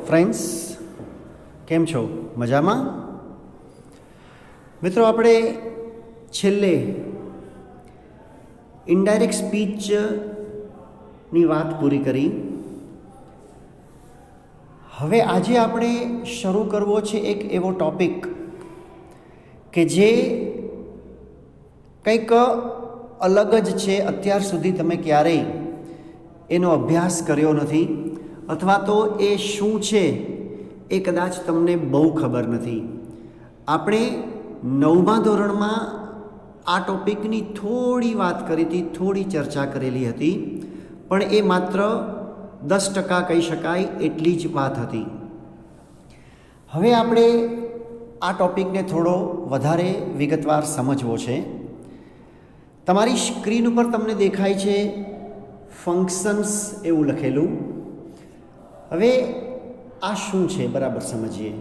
Friends, કેમ છો? મજામાં? મિત્રો, આપણે છેલ્લે ઇનડાયરેક્ટ સ્પીચની વાત પૂરી કરી. હવે આજે આપણે શરૂ કરવો છે એક એવો ટૉપિક કે જે કંઈક અલગ જ છે. અત્યાર સુધી તમે ક્યારેય એનો અભ્યાસ કર્યો નથી, અથવા તો એ શું છે એ કદાચ તમને બહુ ખબર નથી. આપણે 9મા ધોરણમાં આ ટૉપિકની થોડી વાત કરી હતી, થોડી ચર્ચા કરેલી હતી, પણ એ માત્ર 10% કહી શકાય એટલી જ વાત હતી. હવે આપણે આ ટૉપિકને થોડો વધારે વિગતવાર સમજવો છે. તમારી સ્ક્રીન ઉપર તમને દેખાય છે ફંક્શન્સ એવું લખેલું. હવે આ શું છે બરાબર સમજીએ.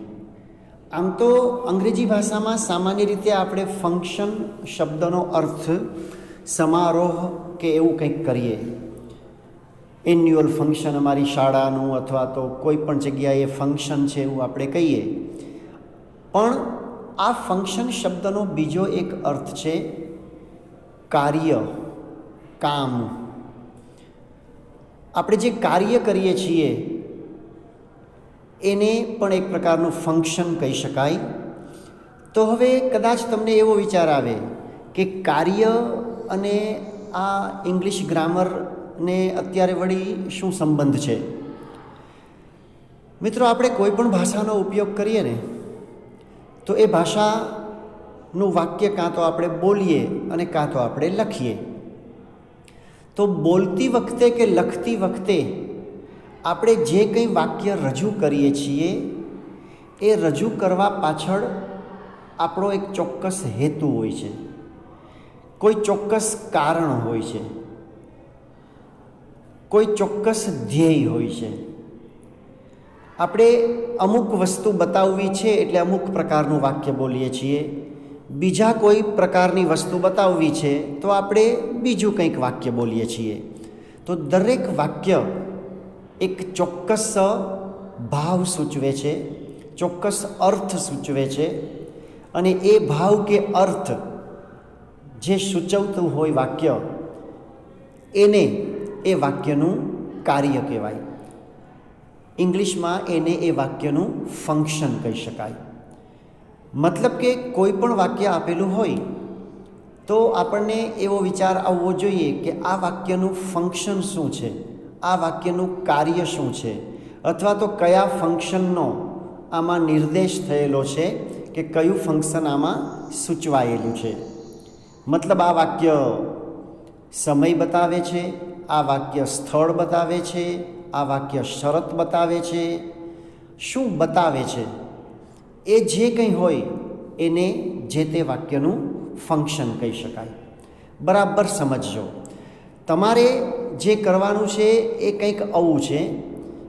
આમ તો અંગ્રેજી ભાષામાં સામાન્ય રીતે આપણે ફંક્શન શબ્દનો અર્થ સમારોહ કે એવું કંઈક કરીએ. એન્યુઅલ ફંક્શન અમારી શાળાનું, અથવા તો કોઈ પણ જગ્યાએ ફંક્શન છે એવું આપણે કહીએ. પણ આ ફંક્શન શબ્દનો બીજો એક અર્થ છે કાર્ય, કામ. આપણે જે કાર્ય કરીએ છીએ એને પણ એક પ્રકારનું ફંક્શન કહી શકાય. તો હવે કદાચ તમને એવો વિચાર આવે કે કાર્ય અને આ ઇંગ્લિશ ગ્રામરને અત્યારે વળી શું સંબંધ છે? મિત્રો, આપણે કોઈ પણ ભાષાનો ઉપયોગ કરીએ ને તો એ ભાષાનું વાક્ય કાં તો આપણે બોલીએ અને કાં તો આપણે લખીએ. તો બોલતી વખતે કે લખતી વખતે આપણે જે કંઈ વાક્ય રજૂ કરીએ છીએ એ રજૂ કરવા પાછળ આપણો એક ચોક્કસ હેતુ હોય છે, કોઈ ચોક્કસ કારણ હોય છે, કોઈ ચોક્કસ ધ્યેય હોય છે. આપણે અમુક વસ્તુ બતાવવી છે એટલે અમુક પ્રકારનું વાક્ય બોલીએ છીએ. બીજા કોઈ પ્રકારની વસ્તુ બતાવવી છે તો આપણે બીજું કંઈક વાક્ય બોલીએ છીએ. તો દરેક વાક્ય એક ચોક્કસ ભાવ સૂચવે છે, ચોક્કસ અર્થ સૂચવે છે, અને એ ભાવ કે અર્થ જે સૂચવતું હોય વાક્ય, એને એ વાક્યનું કાર્ય કહેવાય. ઇંગ્લિશમાં એને એ વાક્યનું ફંક્શન કહી શકાય. મતલબ કે કોઈ પણ વાક્ય આપેલું હોય તો આપણને એવો વિચાર આવવો જોઈએ કે આ વાક્યનું ફંક્શન શું છે, આ વાક્યનું કાર્ય શું છે, અથવા તો કયા ફંક્શનનો આમાં નિર્દેશ થયેલો છે કે કયું ફંક્શન આમાં સૂચવાયેલું છે. મતલબ આ વાક્ય સમય બતાવે છે, આ વાક્ય સ્થળ બતાવે છે, આ વાક્ય શરત બતાવે છે. શું બતાવે છે? એ જે કંઈ હોય એને જે તે વાક્યનું ફંક્શન કહી શકાય. બરાબર સમજજો. તમારે જે કરવાનું છે એ કંઈક આવું છે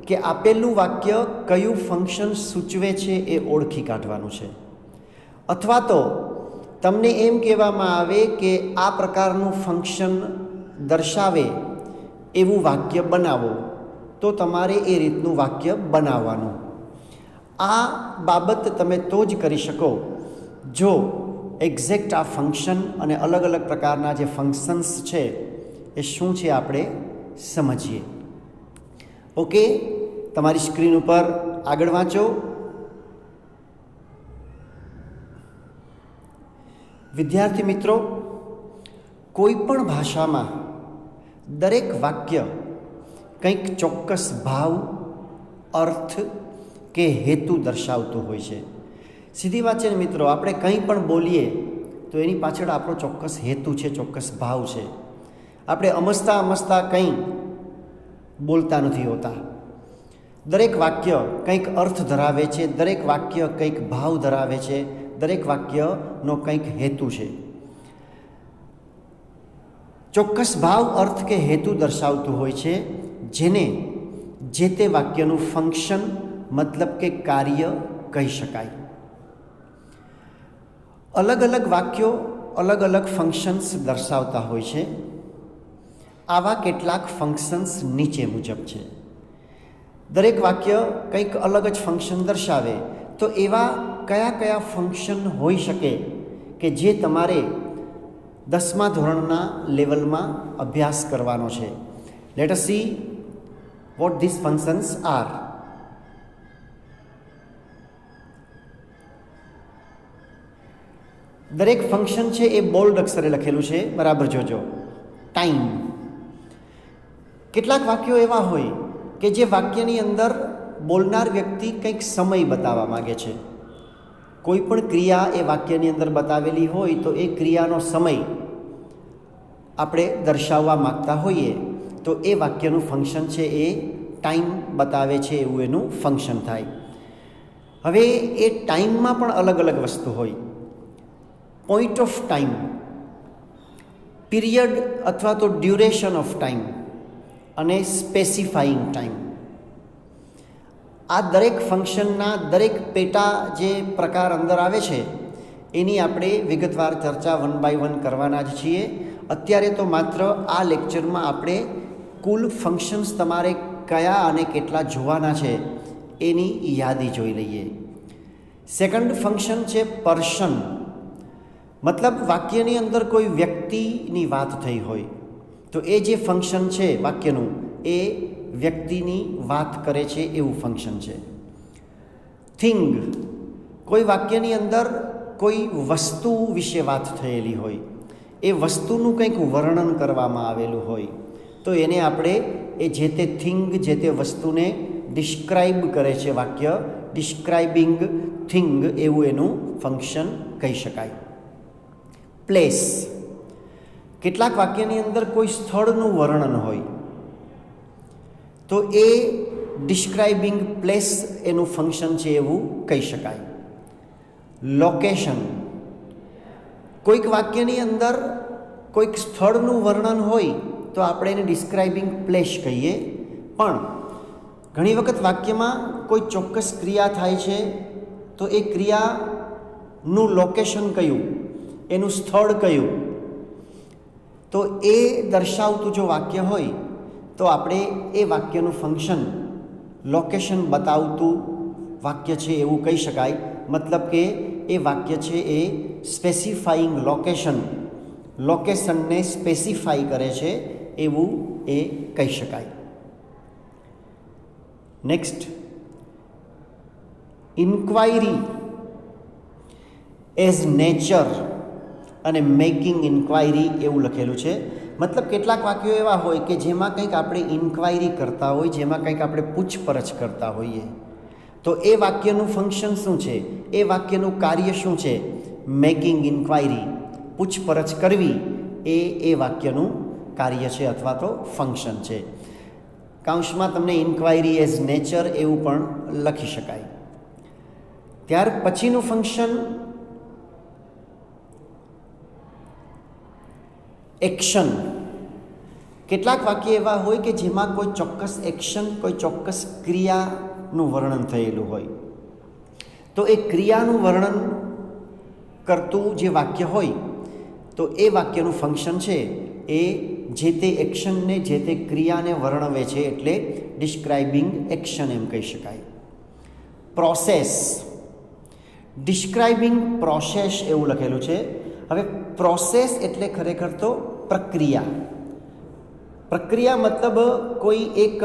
કે આપેલું વાક્ય કયું ફંક્શન સૂચવે છે એ ઓળખી કાઢવાનું છે. અથવા તો તમને એમ કહેવામાં આવે કે આ પ્રકારનું ફંક્શન દર્શાવે એવું વાક્ય બનાવો, તો તમારે એ રીતનું વાક્ય બનાવવાનું. આ બાબત તમે તો જ કરી શકો જો એક્ઝેક્ટ આ ફંક્શન અને અલગ અલગ પ્રકારના જે ફંક્શન્સ છે એ શું છે આપણે સમજીએ. ઓકે, તમારી સ્ક્રીન ઉપર આગળ વાંચો. વિદ્યાર્થી મિત્રો, કોઈ પણ ભાષામાં દરેક વાક્ય કંઈક ચોક્કસ ભાવ, અર્થ કે હેતુ દર્શાવતું હોય છે. સીધી વાત છે ને મિત્રો, આપણે કંઈ પણ બોલીએ તો એની પાછળ આપણો ચોક્કસ હેતુ છે, ચોક્કસ ભાવ છે. આપણે અમસ્તા કંઈ બોલતા નથી હોતા. દરેક વાક્ય કંઈક અર્થ ધરાવે છે, દરેક વાક્ય કંઈક ભાવ ધરાવે છે, દરેક વાક્યનો કંઈક હેતુ છે. ચોક્કસ ભાવ, અર્થ કે હેતુ દર્શાવતું હોય છે, જેને જે તે વાક્યનું ફંક્શન મતલબ કે કાર્ય કહી શકાય. અલગ અલગ વાક્યો અલગ અલગ ફંક્શન્સ દર્શાવતા હોય છે. આવા કેટલાક ફંક્શન્સ નીચે મુજબ છે. દરેક વાક્ય કંઈક અલગ જ ફંક્શન દર્શાવે, તો એવા કયા કયા ફંક્શન હોઈ શકે કે જે તમારે 10મા ધોરણના લેવલમાં અભ્યાસ કરવાનો છે. Let us see what these functions are. દરેક ફંક્શન છે એ બોલ્ડ અક્ષરે લખેલું છે, બરાબર જોજો. ટાઈમ. કેટલાક વાક્યો એવા હોય કે જે વાક્યની અંદર બોલનાર વ્યક્તિ કંઈક સમય બતાવવા માગે છે. કોઈ પણ ક્રિયા એ વાક્યની અંદર બતાવેલી હોય તો એ ક્રિયાનો સમય આપણે દર્શાવવા માગતા હોઈએ તો એ વાક્યનું ફંક્શન છે એ ટાઈમ બતાવે છે એવું એનું ફંક્શન થાય. હવે એ ટાઈમમાં પણ અલગ અલગ વસ્તુ હોય. પોઈન્ટ ઓફ ટાઈમ, પીરિયડ અથવા તો ડ્યુરેશન ઓફ ટાઈમ અને સ્પેસિફાઈંગ ટાઈમ. આ દરેક ફંક્શનના દરેક પેટા જે પ્રકાર અંદર આવે છે એની આપણે વિગતવાર ચર્ચા 1 by 1 કરવાના જ છીએ. અત્યારે તો માત્ર આ લેક્ચરમાં આપણે કુલ ફંક્શન્સ તમારે કયા અને કેટલા જોવાના છે એની યાદી જોઈ લઈએ. સેકન્ડ ફંક્શન છે પર્સન. મતલબ વાક્યની અંદર કોઈ વ્યક્તિની વાત થઈ હોય તો એ જે ફંક્શન છે વાક્યનું એ વ્યક્તિની વાત કરે છે એવું ફંક્શન છે. થિંગ, કોઈ વાક્યની અંદર કોઈ વસ્તુ વિશે વાત થયેલી હોય, એ વસ્તુનું કંઈક વર્ણન કરવામાં આવેલું હોય તો એને આપણે એ જે તે થિંગ, જે તે વસ્તુને ડિસ્ક્રાઇબ કરે છે વાક્ય, ડિસ્ક્રાઇબિંગ થિંગ એવું એનું ફંક્શન કહી શકાય. પ્લેસ, કેટલાક વાક્યની અંદર કોઈ સ્થળનું વર્ણન હોય તો એ ડિસ્ક્રાઇબિંગ પ્લેસ એનું ફંક્શન છે એવું કહી શકાય. લોકેશન, કોઈક વાક્યની અંદર કોઈક સ્થળનું વર્ણન હોય તો આપણે એને ડિસ્ક્રાઇબિંગ પ્લેસ કહીએ. પણ ઘણી વખત વાક્યમાં કોઈ ચોક્કસ ક્રિયા થાય છે તો એ ક્રિયાનું લોકેશન કયું, એનું સ્થળ કયું, તો એ દર્શાવતું જો વાક્ય હોય તો આપણે એ વાક્યનું ફંક્શન લોકેશન બતાવતું વાક્ય છે એવું કહી શકાય. મતલબ કે એ વાક્ય છે એ સ્પેસિફાઈંગ લોકેશન, લોકેશનને સ્પેસિફાઈ કરે છે એવું એ કહી શકાય. નેક્સ્ટ, ઇન્ક્વાયરી એઝ નેચર અને મેકિંગ ઇન્ક્વાયરી એવું લખેલું છે. મતલબ કેટલાક વાક્યો એવા હોય કે જેમાં કંઈક આપણે ઇન્ક્વાયરી કરતા હોય, જેમાં કંઈક આપણે પૂછપરછ કરતા હોઈએ તો એ વાક્યનું ફંક્શન શું છે, એ વાક્યનું કાર્ય શું છે? મેકિંગ ઇન્ક્વાયરી, પૂછપરછ કરવી એ વાક્યનું કાર્ય છે અથવા તો ફંક્શન છે. કાઉન્સમાં તમને ઇન્ક્વાયરી એઝ નેચર એવું પણ લખી શકાય. ત્યાર પછીનું ફંક્શન એક્શન. કેટલાક વાક્ય એવા હોય કે જેમાં કોઈ ચોક્કસ એક્શન, કોઈ ચોક્કસ ક્રિયાનું વર્ણન થયેલું હોય તો એ ક્રિયાનું વર્ણન કરતું જે વાક્ય હોય તો એ વાક્યનું ફંક્શન છે એ જે તે એક્શનને, જે તે ક્રિયાને વર્ણવે છે એટલે ડિસ્ક્રાઇબિંગ એક્શન એમ કહી શકાય. પ્રોસેસ, ડિસ્ક્રાઇબિંગ પ્રોસેસ એવું લખેલું છે. હવે પ્રોસેસ એટલે ખરેખર તો પ્રક્રિયા. પ્રક્રિયા મતલબ કોઈ એક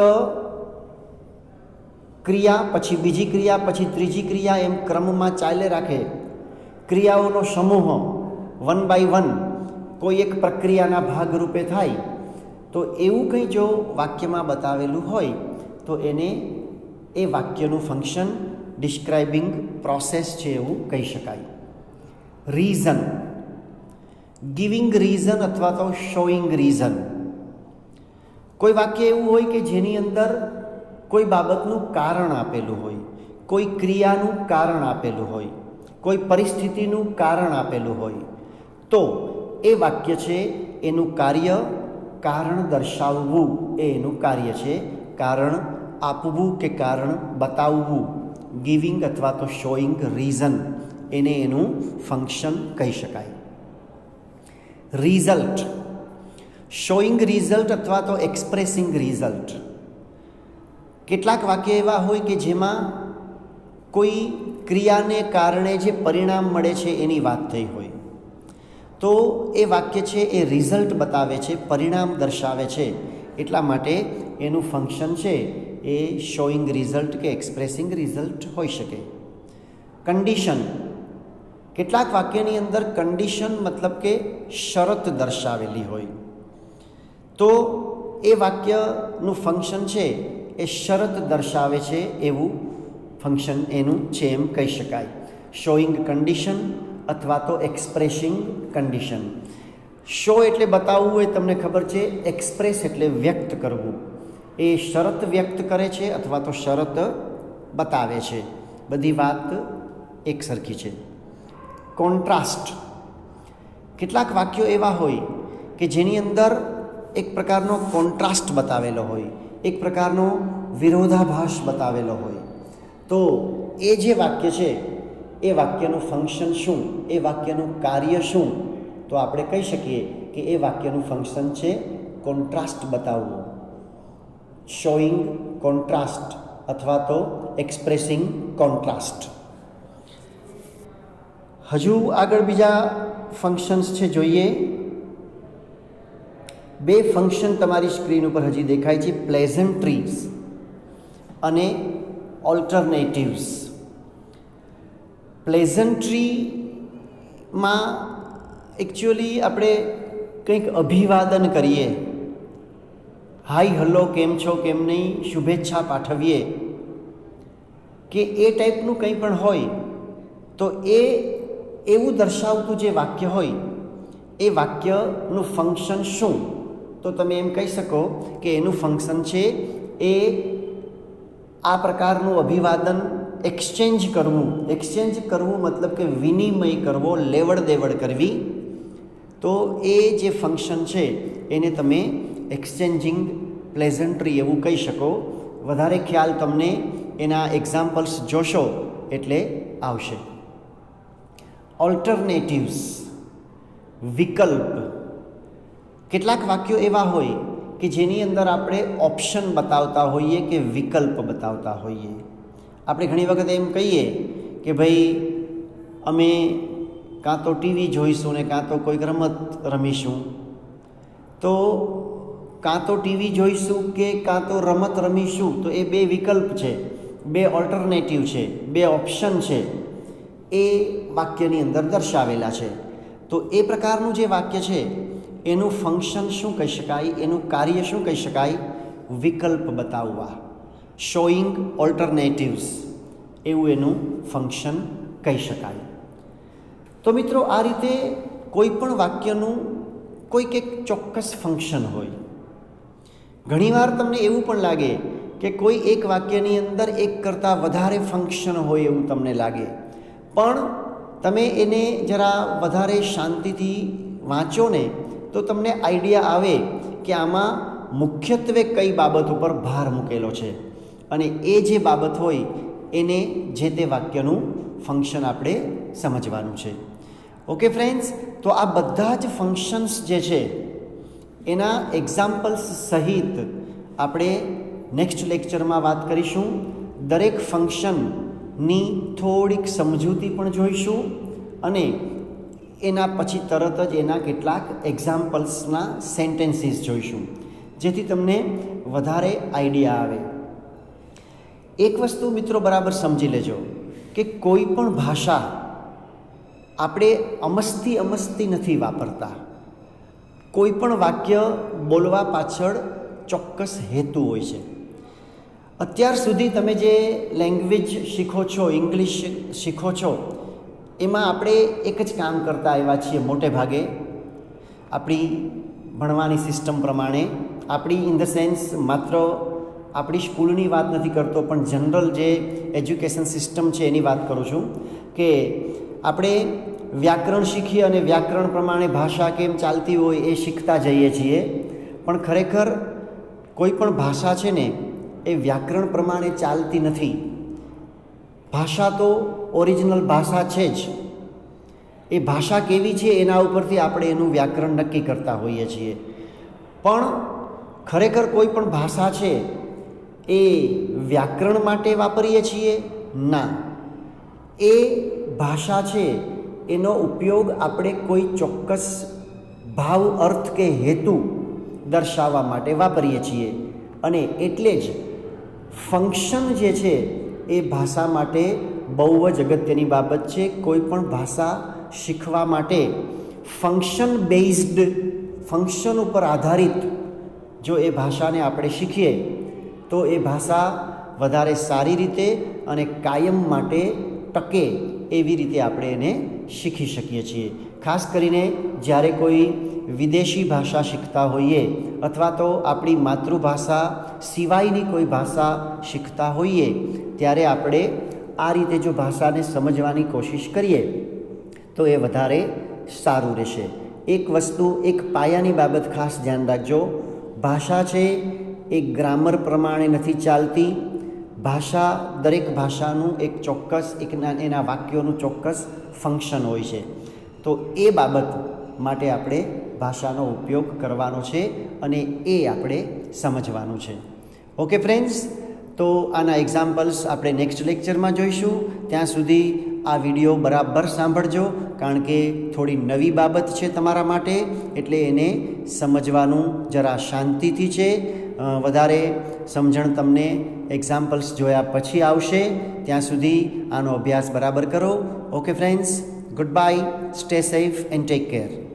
ક્રિયા પછી બીજી ક્રિયા પછી ત્રીજી ક્રિયા એમ ક્રમમાં ચાલે રાખે, ક્રિયાઓનો સમૂહ 1 by 1 કોઈ એક પ્રક્રિયાના ભાગરૂપે થાય તો એવું કંઈ જો વાક્યમાં બતાવેલું હોય તો એને એ વાક્યનું ફંક્શન ડિસ્ક્રાઇબિંગ પ્રોસેસ છે એવું કહી શકાય. રીઝન, ગિવિંગ રીઝન અથવા તો શોઈંગ રીઝન. કોઈ વાક્ય એવું હોય કે જેની અંદર કોઈ બાબતનું કારણ આપેલું હોય, કોઈ ક્રિયાનું કારણ આપેલું હોય, કોઈ પરિસ્થિતિનું કારણ આપેલું હોય તો એ વાક્ય છે એનું કાર્ય કારણ દર્શાવવું એ એનું કાર્ય છે. કારણ આપવું કે કારણ બતાવવું, ગિવિંગ અથવા તો શોઈંગ રીઝન એને એનું ફંક્શન કહી શકાય. રિઝલ્ટ, શોઈંગ રિઝલ્ટ અથવા તો એક્સપ્રેસિંગ રિઝલ્ટ. કેટલાક વાક્ય એવા હોય કે જેમાં કોઈ ક્રિયાને કારણે જે પરિણામ મળે છે એની વાત થઈ હોય, તો એ વાક્ય છે એ રિઝલ્ટ બતાવે છે, પરિણામ દર્શાવે છે. એટલા માટે એનું ફંક્શન છે એ શોઈંગ રિઝલ્ટ કે એક્સપ્રેસિંગ રિઝલ્ટ હોઈ શકે. કન્ડિશન, કેટલાક વાક્યની અંદર કન્ડિશન મતલબ કે શરત દર્શાવેલી હોય, તો એ વાક્યનું ફંક્શન છે એ શરત દર્શાવે છે એવું ફંક્શન એનું છે એમ કહી શકાય. શોઈંગ કન્ડિશન અથવા તો એક્સપ્રેસિંગ કન્ડિશન. શો એટલે બતાવવું એ તમને ખબર છે, એક્સપ્રેસ એટલે વ્યક્ત કરવું. એ શરત વ્યક્ત કરે છે અથવા તો શરત બતાવે છે. બધી વાત એક સરખી છે. કોન્ટ્રાસ્ટ, કેટલાક વાક્યો એવા હોય કે જેની અંદર એક પ્રકારનો કોન્ટ્રાસ્ટ બતાવેલો હોય, એક પ્રકારનો વિરોધાભાસ બતાવેલો હોય, તો એ જે વાક્ય છે એ વાક્યનું ફંક્શન શું, એ વાક્યનું કાર્ય શું, તો આપણે કહી શકીએ કે એ વાક્યનું ફંક્શન છે કોન્ટ્રાસ્ટ બતાવવું, શોઈંગ કોન્ટ્રાસ્ટ અથવા તો એક્સપ્રેસિંગ કોન્ટ્રાસ્ટ. હજુ આગળ બીજા ફંક્શન્સ છે, જોઈએ. બે ફંક્શન તમારી સ્ક્રીન ઉપર હજી દેખાય છે, પ્લેઝન્ટ્રીઝ અને ઓલ્ટરનેટિવ્સ. પ્લેઝન્ટ્રીમાં એકચ્યુઅલી આપણે કંઈક અભિવાદન કરીએ, હાય હલો કેમ છો કેમ નહીં, શુભેચ્છા પાઠવીએ કે એ ટાઈપનું કંઈ પણ હોય, તો એ એવું દર્શાવતું જે વાક્ય હોય એ વાક્યનું ફંક્શન શું, તો તમે એમ કહી શકો કે એનું ફંક્શન છે એ આ પ્રકારનું અભિવાદન એક્સચેન્જ કરવું. એક્સચેન્જ કરવું મતલબ કે વિનિમય કરવો, લેવડ દેવડ કરવી. તો એ જે ફંક્શન છે એને તમે એક્સચેન્જિંગ પ્લેઝન્ટ્રી એવું કહી શકો. વધારે ખ્યાલ તમને એના એક્ઝામ્પલ્સ જોશો એટલે આવશે. ઓલ્ટરનેટિવ્સ, વિકલ્પ. કેટલાક વાક્યો એવા હોય કે જેની અંદર આપણે ઓપ્શન બતાવતા હોઈએ કે વિકલ્પ બતાવતા હોઈએ. આપણે ઘણી વખત એમ કહીએ કે ભાઈ અમે કાં તો ટીવી જોઈશું ને કાં તો કોઈક રમત રમીશું. તો કાં તો ટીવી જોઈશું કે કાં તો રમત રમીશું, તો એ બે વિકલ્પ છે, બે ઓલ્ટરનેટિવ છે, બે ઓપ્શન છે, એ વાક્યની અંદર દર્શાવેલા છે. તો એ પ્રકારનું જે વાક્ય છે એનું ફંક્શન શું કહી શકાય, એનું કાર્ય શું કહી શકાય, વિકલ્પ બતાવવા, શોઈંગ ઓલ્ટરનેટિવ્સ, એવું એનું ફંક્શન કહી શકાય. તો મિત્રો, આ રીતે કોઈ પણ વાક્યનું કોઈક એક ચોક્કસ ફંક્શન હોય. ઘણીવાર તમને એવું પણ લાગે કે કોઈ એક વાક્યની અંદર એક કરતાં વધારે ફંક્શન હોય એવું તમને લાગે, પણ તમે એને જરા વધારે શાંતિથી વાંચો ને તો તમને આઈડિયા આવે કે આમાં મુખ્યત્વે કઈ બાબત ઉપર ભાર મૂકેલો છે, અને એ જે બાબત હોય એને જે તે વાક્યનું ફંક્શન આપણે સમજવાનું છે. ઓકે ફ્રેન્ડ્સ, તો આ બધા જ ફંક્શન્સ જે છે એના એક્ઝામ્પલ્સ સહિત આપણે નેક્સ્ટ લેક્ચરમાં વાત કરીશું. દરેક ફંક્શનની થોડીક સમજૂતી પણ જોઈશું અને એના પછી તરત જ એના કેટલાક એક્ઝામ્પલ્સના સેન્ટેન્સીસ જોઈશું, જેથી તમને વધારે આઈડિયા આવે. એક વસ્તુ મિત્રો બરાબર સમજી લેજો કે કોઈ પણ ભાષા આપણે અમસ્તી નથી વાપરતા. કોઈ પણ વાક્ય બોલવા પાછળ ચોક્કસ હેતુ હોય છે. અત્યાર સુધી તમે જે લેંગ્વેજ શીખો છો, ઇંગ્લિશ શીખો છો, એમાં આપણે એક જ કામ કરતા આવ્યા છીએ મોટે ભાગે. આપણી ભણવાની સિસ્ટમ પ્રમાણે, આપણી ઇન ધ સેન્સ માત્ર આપણી સ્કૂલની વાત નથી કરતો, પણ જનરલ જે એજ્યુકેશન સિસ્ટમ છે એની વાત કરું છું, કે આપણે વ્યાકરણ શીખીએ અને વ્યાકરણ પ્રમાણે ભાષા કેમ ચાલતી હોય એ શીખતા જઈએ છીએ. પણ ખરેખર કોઈ પણ ભાષા છે ને એ વ્યાકરણ પ્રમાણે ચાલતી નથી. ભાષા તો ઓરિજિનલ ભાષા છે જ. એ ભાષા કેવી છે એના ઉપરથી આપણે એનું વ્યાકરણ નક્કી કરતા હોઈએ છીએ. પણ ખરેખર કોઈ પણ ભાષા છે એ વ્યાકરણ માટે વાપરીએ છીએ? ના. એ ભાષા છે એનો ઉપયોગ આપણે કોઈ ચોક્કસ ભાવ, અર્થ કે હેતુ દર્શાવવા માટે વાપરીએ છીએ. અને એટલે જ ફંક્શન જે છે એ ભાષા માટે બહુ જ અગત્યની બાબત છે. કોઈ પણ ભાષા શીખવા માટે ફંક્શન બેઝડ, ફંક્શન ઉપર આધારિત જો એ ભાષાને આપણે શીખીએ તો એ ભાષા વધારે સારી રીતે અને કાયમ માટે ટકે એવી રીતે આપણે એને શીખી શકીએ છીએ. ખાસ કરીને જ્યારે કોઈ વિદેશી ભાષા શીખતા હોઈએ અથવા તો આપણી માતૃભાષા સિવાયની કોઈ ભાષા શીખતા હોઈએ ત્યારે આપણે આ રીતે જો ભાષાને સમજવાની કોશિશ કરીએ તો એ વધારે સારું રહેશે. એક વસ્તુ, એક પાયાની બાબત ખાસ ધ્યાન રાખજો. ભાષા છે એ ગ્રામર પ્રમાણે નથી ચાલતી. ભાષા, દરેક ભાષાનું એક ચોક્કસ, એના વાક્યોનું ચોક્કસ ફંક્શન હોય છે. તો એ બાબત માટે આપણે ભાષાનો ઉપયોગ કરવાનો છે અને એ આપણે સમજવાનું છે. ઓકે ફ્રેન્ડ્સ, તો આના એક્ઝામ્પલ્સ આપણે નેક્સ્ટ લેક્ચરમાં જોઈશું. ત્યાં સુધી આ વિડીયો બરાબર સાંભળજો, કારણ કે થોડી નવી બાબત છે તમારા માટે, એટલે એને સમજવાનું જરા શાંતિથી છે. વધારે સમજણ તમને એક્ઝામ્પલ્સ જોયા પછી આવશે. ત્યાં સુધી આનો અભ્યાસ બરાબર કરો. Okay friends, good bye, stay safe and take care.